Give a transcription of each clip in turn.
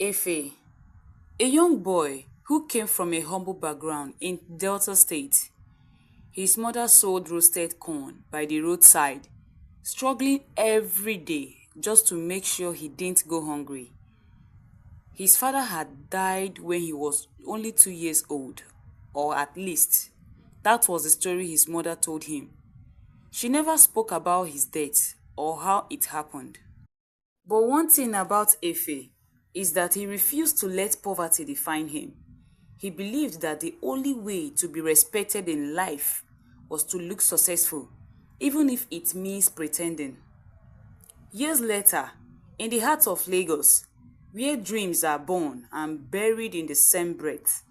Efe, a young boy who came from a humble background in Delta State. His mother sold roasted corn by the roadside, struggling every day just to make sure he didn't go hungry. His father had died when he was only 2 years old, or at least, that was the story his mother told him. She never spoke about his death or how it happened. But one thing about Efe is that he refused to let poverty define him. He believed that the only way to be respected in life was to look successful, even if it means pretending. Years later, in the heart of Lagos, where dreams are born and buried in the same breath,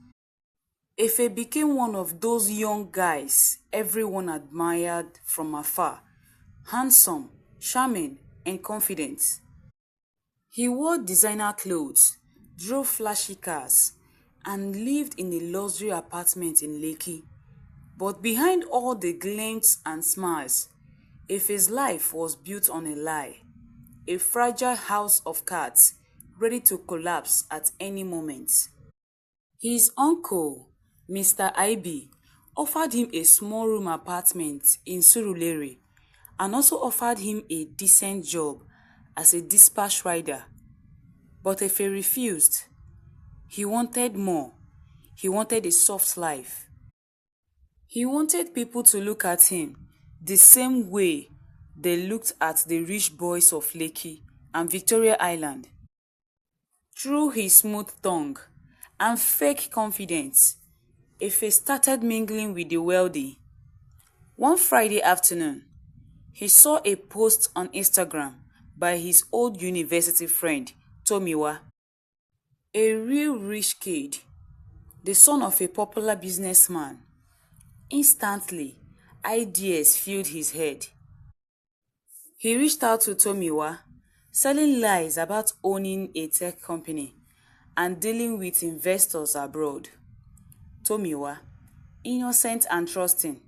Efe became one of those young guys everyone admired from afar, handsome, charming, and confident. He wore designer clothes, drove flashy cars, and lived in a luxury apartment in LEKKI. But behind all the glints and smiles, Efe's life was built on a lie, a fragile house of cards ready to collapse at any moment. His uncle, Mr. Ibe, offered him a small-room apartment in Surulere and also offered him a decent job as a dispatch rider. But Efe refused. He wanted more. He wanted a soft life. He wanted people to look at him the same way they looked at the rich boys of LEKKI and Victoria Island. Through his smooth tongue and fake confidence, Efe started mingling with the wealthy. One Friday afternoon, he saw a post on Instagram by his old university friend, Tomiwa, a real rich kid, the son of a popular businessman. Instantly, ideas filled his head. He reached out to Tomiwa, selling lies about owning a tech company and dealing with investors abroad. Tomiwa, innocent and trusting,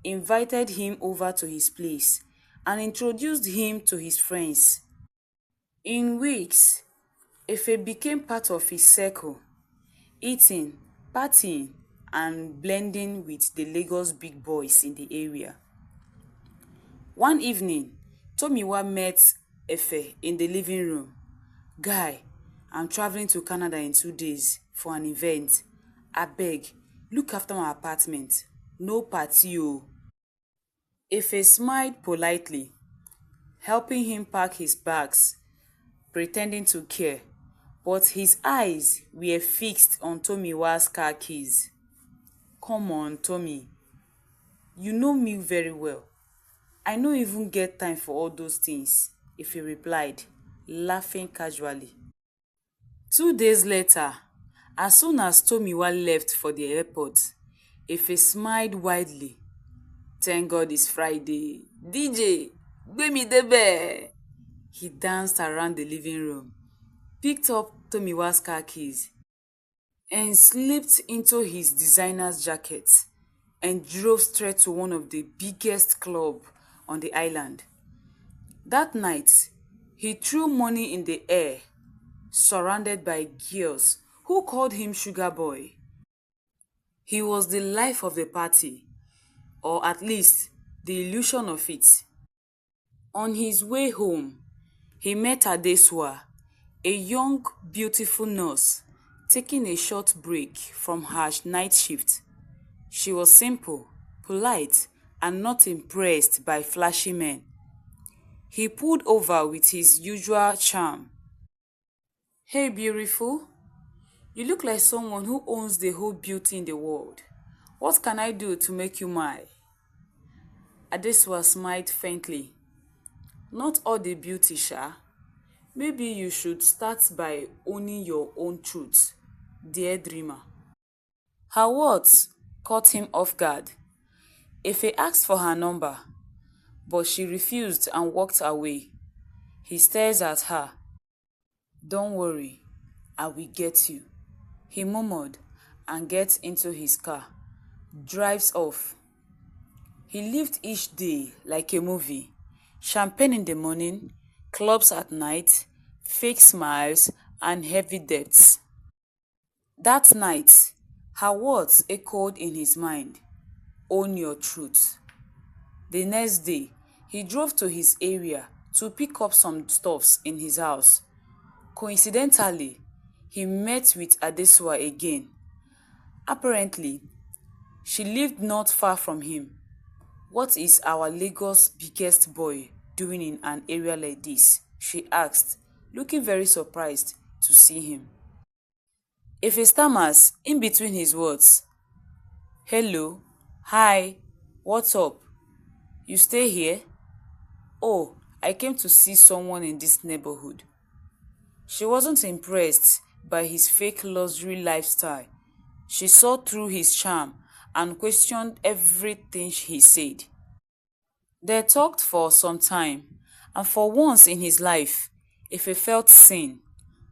invited him over to his place and introduced him to his friends. In weeks, Efe became part of his circle, eating, partying, and blending with the Lagos big boys in the area. One evening, Tomiwa met Efe in the living room. "Guy, I'm traveling to Canada in 2 days for an event. Abeg, look after my apartment. No party o." Efe smiled politely, helping him pack his bags, pretending to care, but his eyes were fixed on Tomiwa's car keys. "Come on, Tommy. You know me very well. I no even get time for all those things," Efe replied, laughing casually. 2 days later, as soon as Tomiwa left for the airport, Efe smiled widely. "Thank God it's Friday. DJ, gbé mi débẹ̀." He danced around the living room, picked up Tomiwa's car keys, and slipped into his designer's jacket and drove straight to one of the biggest clubs on the island. That night, he threw money in the air, surrounded by girls who called him Sugar Boy. He was the life of the party, or at least the illusion of it. On his way home, he met Adesua, a young, beautiful nurse, taking a short break from her night shift. She was simple, polite, and not impressed by flashy men. He pulled over with his usual charm. "Hey, beautiful. You look like someone who owns the whole beauty in the world. What can I do to make you mine?" Adesua smiled faintly. "Not all the beauty, Sha. Maybe you should start by owning your own truth, dear dreamer." Her words caught him off guard. Efe asked for her number, but she refused and walked away. He stares at her. "Don't worry, I will get you," he murmured and gets into his car, drives off. He lived each day like a movie. Champagne in the morning, clubs at night, fake smiles, and heavy debts. That night, her words echoed in his mind: "Own your truth." The next day, he drove to his area to pick up some stuffs in his house. Coincidentally, he met with Adesua again. Apparently, she lived not far from him. "What is our Lagos biggest boy doing in an area like this?" she asked, looking very surprised to see him. Efe stammers in between his words. "Hello, hi, what's up? You stay here?" "Oh, I came to see someone in this neighborhood." She wasn't impressed by his fake luxury lifestyle. She saw through his charm and questioned everything he said. They talked for some time, and for once in his life, Efe felt seen,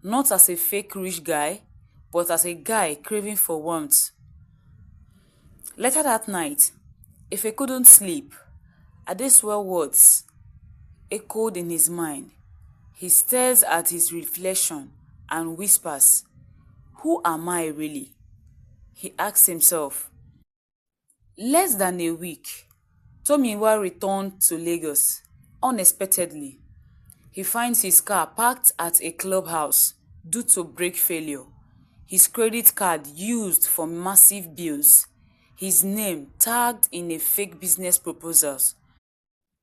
not as a fake rich guy, but as a guy craving for warmth. Later that night, Efe couldn't sleep. Adesua's words echoed in his mind. He stares at his reflection and whispers, "Who am I really?" He asks himself. Less than a week, Tomiwa returned to Lagos unexpectedly. He finds his car parked at a clubhouse due to brake failure, his credit card used for massive bills, his name tagged in a fake business proposals.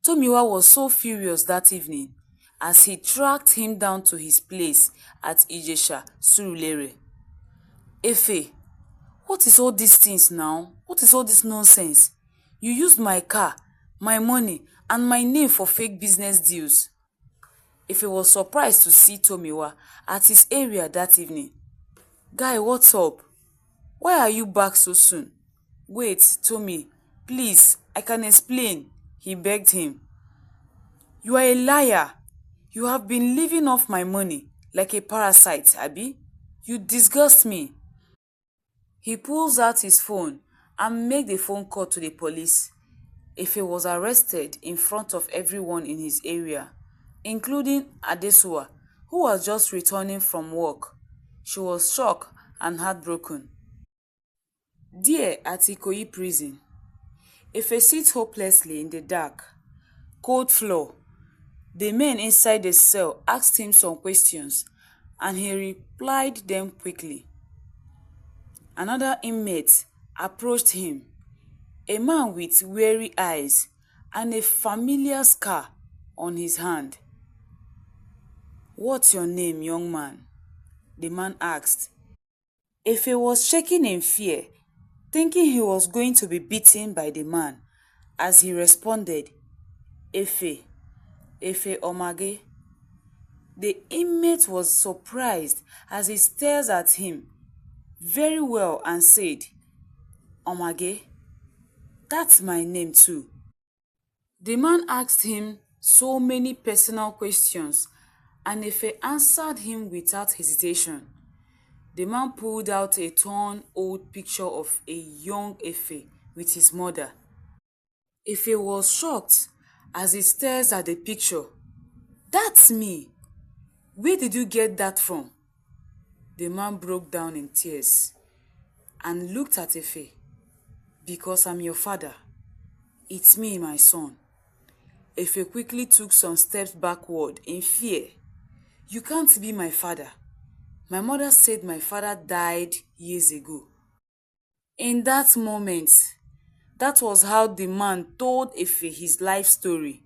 Tomiwa was so furious that evening as he tracked him down to his place at Ijesha, Surulere. "Efe, what is all these things now? What is all this nonsense? You used my car, my money, and my name for fake business deals." Efe was surprised to see Tomiwa at his area that evening. "Guy, what's up? Why are you back so soon?" "Wait, Tommy, please, I can explain," he begged him. "You are a liar. You have been living off my money like a parasite, Abi. You disgust me." He pulls out his phone and makes a phone call to the police. Efe was arrested in front of everyone in his area, including Adesua, who was just returning from work. She was shocked and heartbroken. There at Ikoyi prison, Efe sits hopelessly in the dark, cold floor. The men inside the cell asked him some questions, and he replied them quickly. Another inmate approached him, a man with weary eyes and a familiar scar on his hand. "What's your name, young man?" the man asked. Efe was shaking in fear, thinking he was going to be beaten by the man, as he responded, "Efe, Efe Omage." The inmate was surprised as he stares at him very well and said, "Omage, that's my name too." The man asked him so many personal questions, and Efe answered him without hesitation. The man pulled out a torn old picture of a young Efe with his mother. Efe was shocked as he stares at the picture. "That's me. Where did you get that from?" The man broke down in tears and looked at Efe. "Because I'm your father. It's me, my son." Efe quickly took some steps backward in fear. "You can't be my father. My mother said my father died years ago." In that moment, that was how the man told Efe his life story.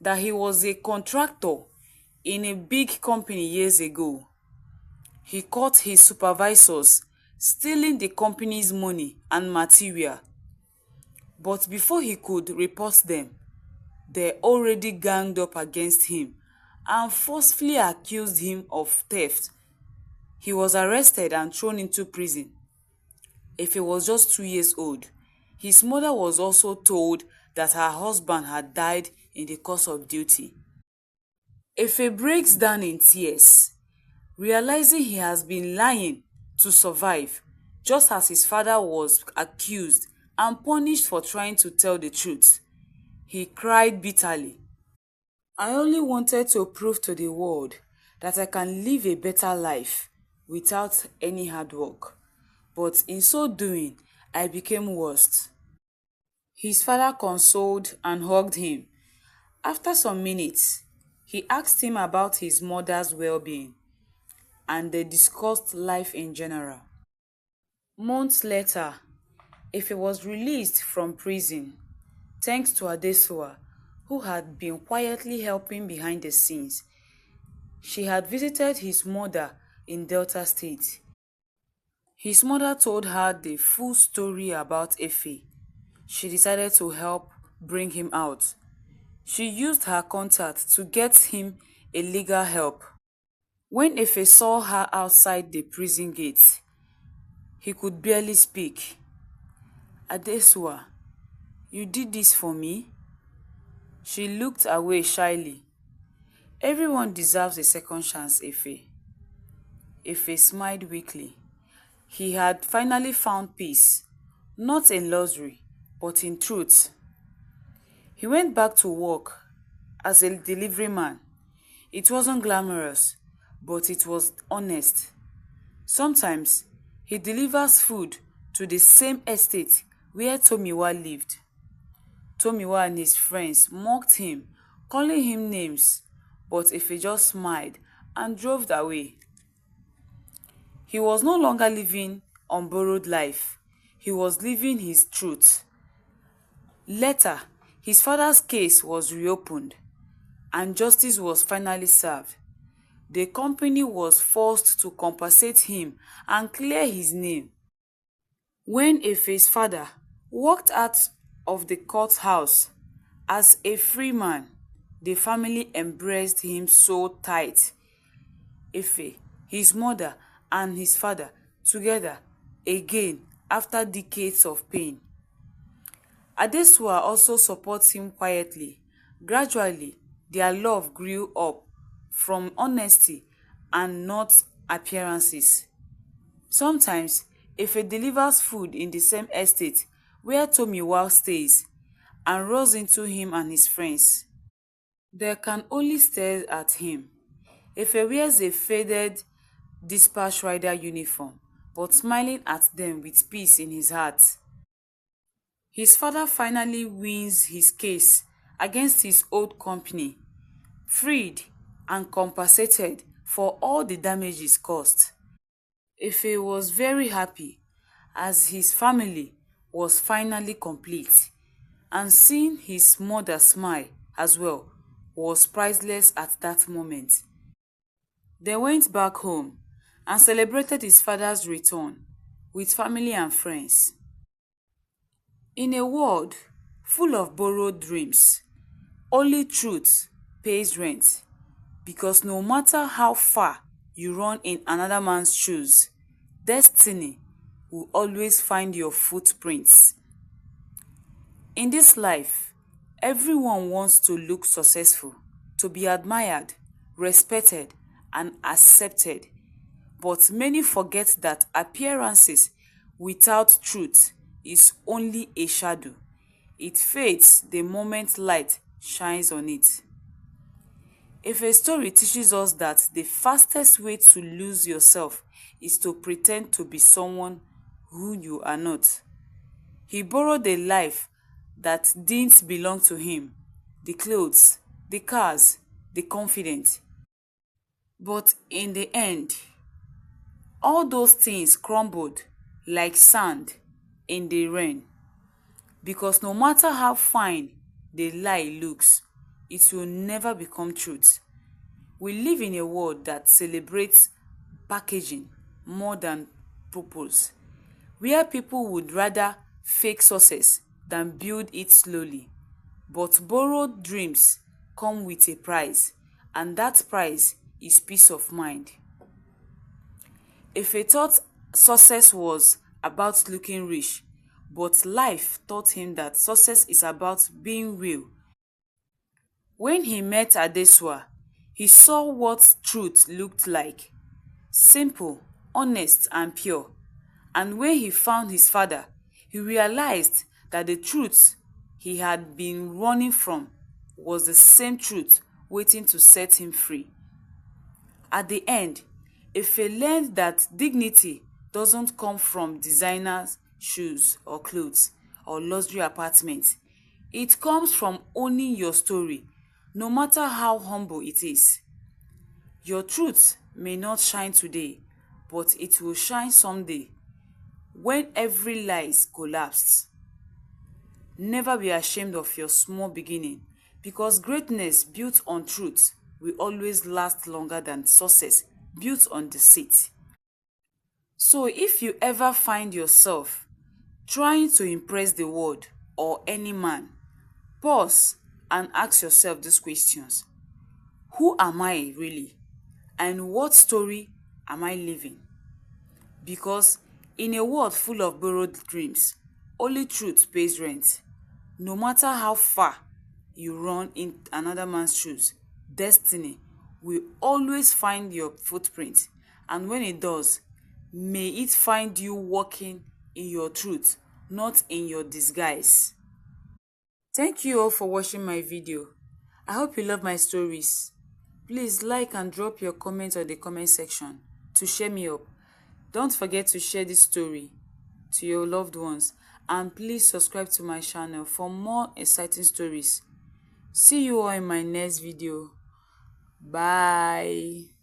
That he was a contractor in a big company years ago. He caught his supervisors stealing the company's money and material. But before he could report them, they already ganged up against him and forcefully accused him of theft. He was arrested and thrown into prison. Efe was just 2 years old. His mother was also told that her husband had died in the course of duty. Efe breaks down in tears, realizing he has been lying to survive, just as his father was accused and punished for trying to tell the truth. He cried bitterly. "I only wanted to prove to the world that I can live a better life without any hard work. But in so doing, I became worse. His father consoled and hugged him. After some minutes, he asked him about his mother's well-being, and they discussed life in general. Months later, Ife was released from prison thanks to Adesua, who had been quietly helping behind the scenes. She had visited his mother in Delta State. His mother told her the full story about Ife. She decided to help bring him out. She used her contact to get him a legal help. When Ife saw her outside the prison gate, he could barely speak. "Adesua, you did this for me?" She looked away shyly. "Everyone deserves a second chance, Ife." Ife smiled weakly. He had finally found peace, not in luxury, but in truth. He went back to work as a delivery man. It wasn't glamorous, but it was honest. Sometimes he delivers food to the same estate where Tomiwa lived. Tomiwa and his friends mocked him, calling him names, but Ife just smiled and drove away. He was no longer living on borrowed life. He was living his truth. Later, his father's case was reopened, and justice was finally served. The company was forced to compensate him and clear his name. When Ife's father walked out of the courthouse as a free man, the family embraced him so tight. Ife, his mother, and his father together again after decades of pain. Adesua also supports him quietly. Gradually, their love grew up from honesty and not appearances. Sometimes, Ife delivers food in the same estate where Tomiwa stays and runs into him and his friends. They can only stare at him. Ife wears a faded dispatch rider uniform, but smiling at them with peace in his heart. His father finally wins his case against his old company, freed and compensated for all the damages caused. Ife was very happy as his family was finally complete, and seeing his mother smile as well was priceless at that moment. They went back home and celebrated his father's return with family and friends. In a world full of borrowed dreams, only truth pays rent, because no matter how far you run in another man's shoes, destiny will always find your footprints. In this life, everyone wants to look successful, to be admired, respected, and accepted. But many forget that appearances without truth is only a shadow. It fades the moment light shines on it. If a story teaches us that the fastest way to lose yourself is to pretend to be someone who you are not. He borrowed a life that didn't belong to him, the clothes, the cars, the confidence. But in the end, all those things crumbled like sand in the rain, because no matter how fine the lie looks, it will never become truth. We live in a world that celebrates packaging more than purpose, where people would rather fake success than build it slowly. But borrowed dreams come with a price, and that price is peace of mind. If he thought success was about looking rich, but life taught him that success is about being real. When he met Adesua, he saw what truth looked like: simple, honest, and pure. And when he found his father, he realized that the truth he had been running from was the same truth waiting to set him free. At the end, Efe learned that dignity doesn't come from designers, shoes or clothes or luxury apartments. It comes from owning your story, no matter how humble it is. Your truth may not shine today, but it will shine someday when every lie is collapsed. Never be ashamed of your small beginning, because greatness built on truth will always last longer than success built on deceit. So if you ever find yourself trying to impress the world or any man, pause and ask yourself these questions. Who am I really? And what story am I living? Because in a world full of borrowed dreams, only truth pays rent. No matter how far you run in another man's shoes, destiny will always find your footprint. And when it does, may it find you walking in your truth, not in your disguise. Thank you all for watching my video. I hope you love my stories. Please like and drop your comments on the comment section to cheer me up. Don't forget to share this story to your loved ones, and please subscribe to my channel for more exciting stories. See you all in my next video. Bye.